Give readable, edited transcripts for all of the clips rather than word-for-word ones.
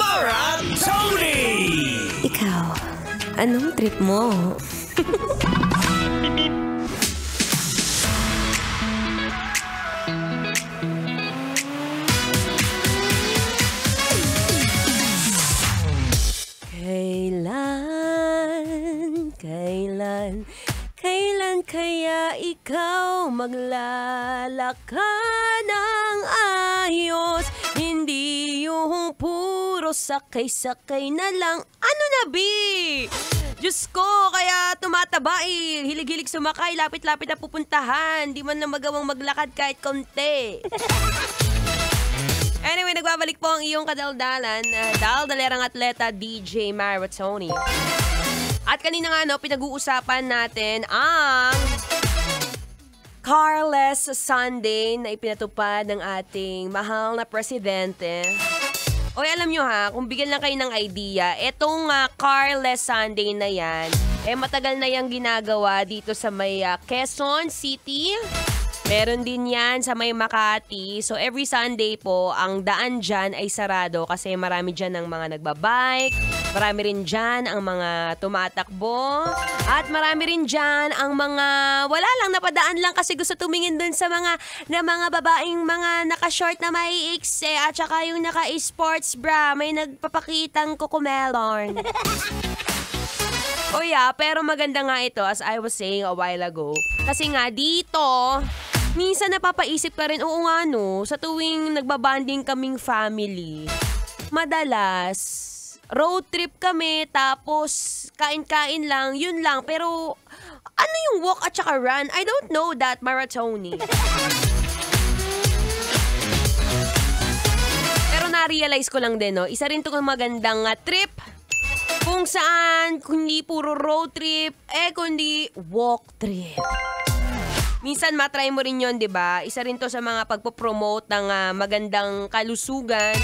Maratoni! Ikaw, anong trip mo? Kailan kaya ikaw maglalakad ng ayos? Hindi yung puro sakay-sakay na lang. Ano na, Bi? Diyos ko, kaya tumataba eh. Hilig-hilig sumakay, lapit-lapit na pupuntahan. Di man na magawang maglakad kahit konti. Anyway, nagbabalik po ang iyong kadaldalan. Daldalerang atleta DJ Maratoni. At kanina nga, pinag-uusapan natin ang Carless Sunday na ipinatupad ng ating mahal na presidente. Oy, alam nyo ha, kung bigyan lang kayo ng idea, etong Carless Sunday na yan, matagal na yung ginagawa dito sa may Quezon City. Meron din yan sa may Makati. So every Sunday po, ang daan dyan ay sarado kasi marami dyan ang mga nagbabike, marami rin dyan ang mga tumatakbo, at marami rin dyan ang mga wala lang, napadaan lang kasi gusto tumingin dun sa mga babaeng mga naka-short na may ikse at saka yung naka-sports bra, may nagpapakitang kukumelon. Oh yeah, pero maganda nga ito as I was saying a while ago. Kasi nga dito, minsan napapaisip ka rin, oo nga no, sa tuwing nagbabanding kaming family, madalas, road trip kami, tapos kain-kain lang, yun lang. Pero, ano yung walk at saka run? I don't know that, Maratoni. Pero na-realize ko lang din, no, isa rin itong magandang trip, kung saan, kundi puro road trip, kundi walk trip. Minsan matry mo rin yun, di ba? Isa rin to sa mga pagpo-promote ng magandang kalusugan.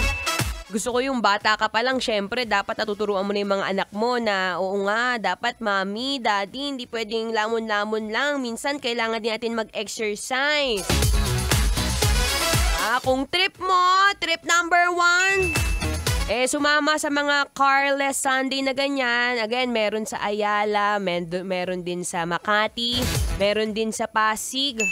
Gusto ko yung bata ka pa lang, syempre, dapat natuturuan mo na yung mga anak mo na, oo nga, dapat mami, daddy, hindi pwedeng lamon-lamon lang. Minsan, kailangan din natin mag-exercise. Kung trip mo, trip number 1, sumama sa mga Carless Sunday na ganyan. Again, meron sa Ayala, meron din sa Makati, meron din sa Pasig.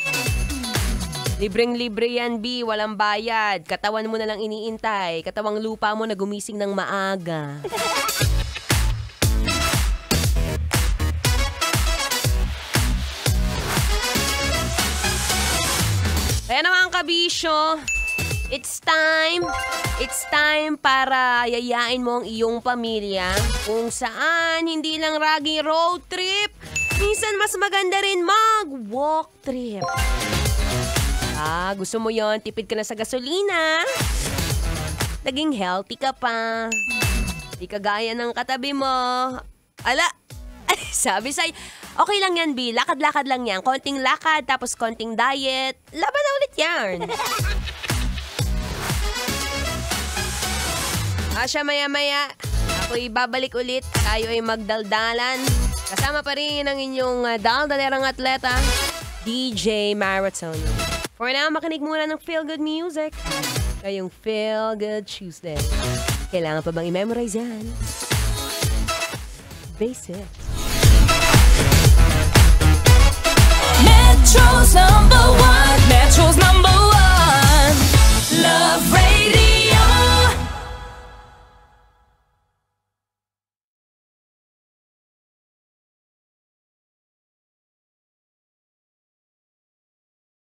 Libreng-libre yan, B. Walang bayad. Katawan mo na lang iniintay. Katawang lupa mo na gumising ng maaga. Kaya naman, kabisyo, it's time para yayain mo ang iyong pamilya kung saan hindi lang ragi road trip, minsan mas maganda rin mag-walk trip. Gusto mo yon, tipid ka na sa gasolina, naging healthy ka pa, di ka gaya ng katabi mo. Ala, sabi sa'yo, okay lang yan, B, lakad-lakad lang yan, konting lakad tapos konting diet, laban na ulit yan. Siya maya-maya, ako'y babalik ulit. Tayo ay magdaldalan. Kasama pa rin ang inyong daldalerang atleta, DJ Maratoni. For now, makinig muna ng Feel Good Music. Ngayong Feel Good Tuesday. Kailangan pa bang i-memorize yan? Basic. Metro's number one. Metro's number one. Love Radio.